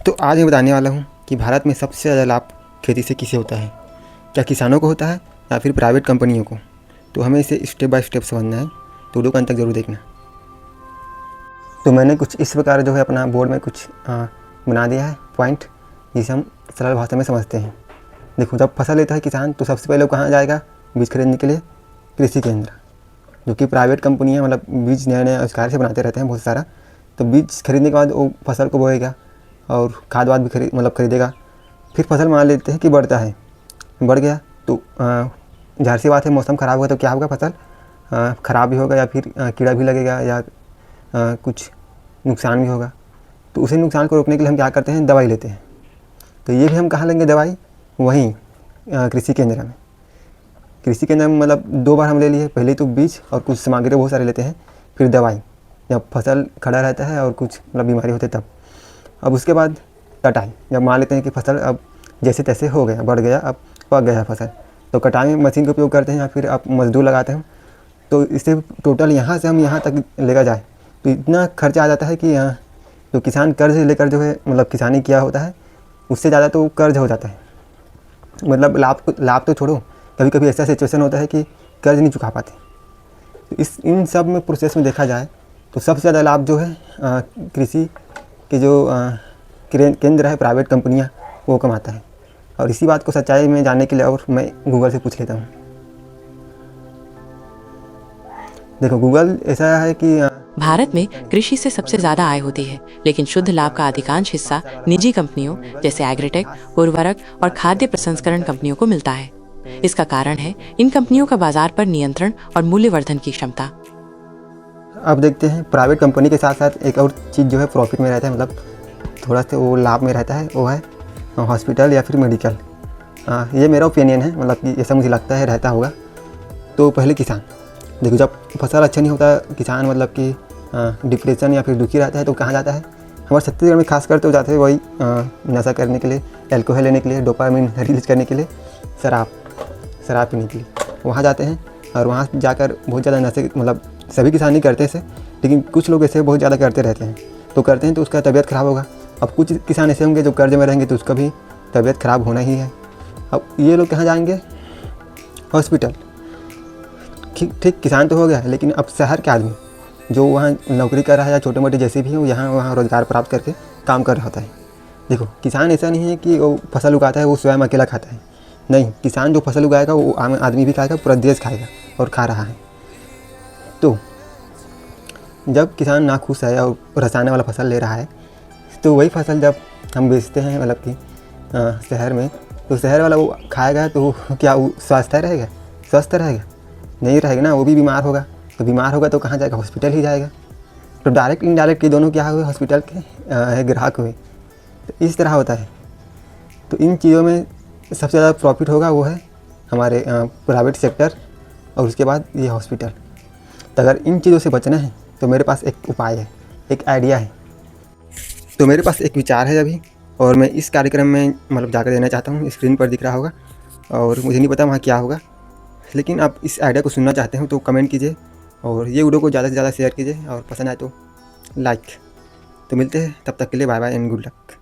तो आज मैं बताने वाला हूँ कि भारत में सबसे ज़्यादा लाभ खेती से किसे होता है। क्या किसानों को होता है या फिर प्राइवेट कंपनियों को। तो हमें इसे स्टेप बाय स्टेप समझना है, तो वीडियो को अंत तक जरूर देखना। तो मैंने कुछ इस प्रकार जो है अपना बोर्ड में कुछ बना दिया है पॉइंट, जिसे हम सरल भाषा में समझते हैं। देखो, जब फसल लेता है किसान तो सबसे पहले वो कहाँ जाएगा बीज खरीदने के लिए? कृषि केंद्र, जो कि प्राइवेट कंपनियाँ मतलब बीज नए नए आविष्कार से बनाते रहते हैं बहुत सारा। तो बीज खरीदने के बाद वो फसल को बोएगा और खाद वाद भी खरीदेगा। फिर फसल मान लेते हैं कि बढ़ता है, बढ़ गया तो ज़ाहिर सी बात है मौसम ख़राब हुआ तो क्या होगा, फसल ख़राब भी होगा या फिर कीड़ा भी लगेगा या कुछ नुकसान भी होगा। तो उसे नुकसान को रोकने के लिए हम क्या करते हैं, दवाई लेते हैं। तो ये भी हम कहाँ लेंगे दवाई? वहीं कृषि केंद्र में। कृषि केंद्र में मतलब 2 बार हम ले लिए, पहले तो बीज और कुछ सामग्री बहुत सारे लेते हैं, फिर दवाई जब फसल खड़ा रहता है और कुछ मतलब बीमारी होती है तब। अब उसके बाद कटाई, जब मान लेते हैं कि फसल अब जैसे तैसे हो गया, बढ़ गया, अब पक गया फसल, तो कटाई में मशीन का उपयोग करते हैं या फिर आप मजदूर लगाते हैं। तो इससे टोटल यहाँ से हम यहाँ तक लेकर जाए तो इतना खर्चा आ जाता है कि जो किसान कर्ज लेकर जो है मतलब किसानी किया होता है उससे ज़्यादा तो कर्ज हो जाता है। मतलब लाभ तो छोड़ो, कभी कभी ऐसा सिचुएशन होता है कि कर्ज नहीं चुका पाते। तो इन सब में प्रोसेस में देखा जाए तो सबसे ज़्यादा लाभ जो है कृषि के जो केंद्र है, प्राइवेट कंपनियां, वो कमाता है। और इसी बात को सच्चाई में जानने के लिए और मैं गूगल से पूछ लेता हूँ। देखो, गूगल ऐसा है कि भारत में कृषि से सबसे ज्यादा आय होती है, लेकिन शुद्ध लाभ का अधिकांश हिस्सा निजी कंपनियों जैसे एग्रीटेक, उर्वरक और खाद्य प्रसंस्करण कंपनियों को मिलता है। इसका कारण है इन कंपनियों का बाजार पर नियंत्रण और मूल्यवर्धन की क्षमता। अब देखते हैं प्राइवेट कंपनी के साथ साथ एक और चीज़ जो है प्रॉफिट में रहता है, मतलब थोड़ा सा वो लाभ में रहता है, वो है हॉस्पिटल या फिर मेडिकल। ये मेरा ओपिनियन है, मतलब कि ऐसा मुझे लगता है रहता होगा। तो पहले किसान, देखो जब फसल अच्छा नहीं होता किसान मतलब कि डिप्रेशन या फिर दुखी रहता है तो कहाँ जाता है? हमारे छत्तीसगढ़ में खासकर तो जाते हैं वही नशा करने के लिए, अल्कोहल लेने के लिए, डोपामिन रिलीज करने के लिए, शराब पीने के लिए वहाँ जाते हैं। और वहाँ जाकर बहुत ज़्यादा नशे, मतलब सभी किसान नहीं करते ऐसे, लेकिन कुछ लोग ऐसे बहुत ज़्यादा करते रहते हैं। तो करते हैं तो उसका तबीयत ख़राब होगा। अब कुछ किसान ऐसे होंगे जो कर्ज में रहेंगे तो उसका भी तबीयत ख़राब होना ही है। अब ये लोग कहाँ जाएंगे? हॉस्पिटल। ठीक किसान तो हो गया, लेकिन अब शहर के आदमी जो वहाँ नौकरी कर रहा है या छोटे मोटे जैसे भी हो, यहाँ वहाँ रोज़गार प्राप्त करके काम कर रहा होता है। देखो, किसान ऐसा नहीं है कि वो फसल उगाता है वो स्वयं अकेला खाता है, नहीं, किसान जो फसल उगाएगा वो आम आदमी भी खाएगा, पूरा देश खाएगा और खा रहा है। तो जब किसान नाखुश है और रसायन वाला फसल ले रहा है तो वही फसल जब हम बेचते हैं मतलब कि शहर में, तो शहर वाला वो खाएगा तो क्या वो स्वस्थ रहेगा? नहीं रहेगा ना, वो भी बीमार होगा। तो बीमार होगा तो कहाँ जाएगा? हॉस्पिटल ही जाएगा। तो डायरेक्ट इनडायरेक्ट ये दोनों क्या हुए? हॉस्पिटल के ग्राहक हुए। तो इस तरह होता है। तो इन चीज़ों में सबसे ज़्यादा प्रॉफिट होगा वो है हमारे प्राइवेट सेक्टर और उसके बाद ये हॉस्पिटल। तो अगर इन चीज़ों से बचना है तो मेरे पास एक उपाय है, एक आइडिया है। तो मेरे पास एक विचार है अभी, और मैं इस कार्यक्रम में मतलब जाकर देना चाहता हूँ। स्क्रीन पर दिख रहा होगा और मुझे नहीं पता वहाँ क्या होगा, लेकिन आप इस आइडिया को सुनना चाहते हो तो कमेंट कीजिए और ये वीडियो को ज़्यादा से ज़्यादा शेयर कीजिए और पसंद आए तो लाइक। तो मिलते हैं, तब तक के लिए bye bye and good luck.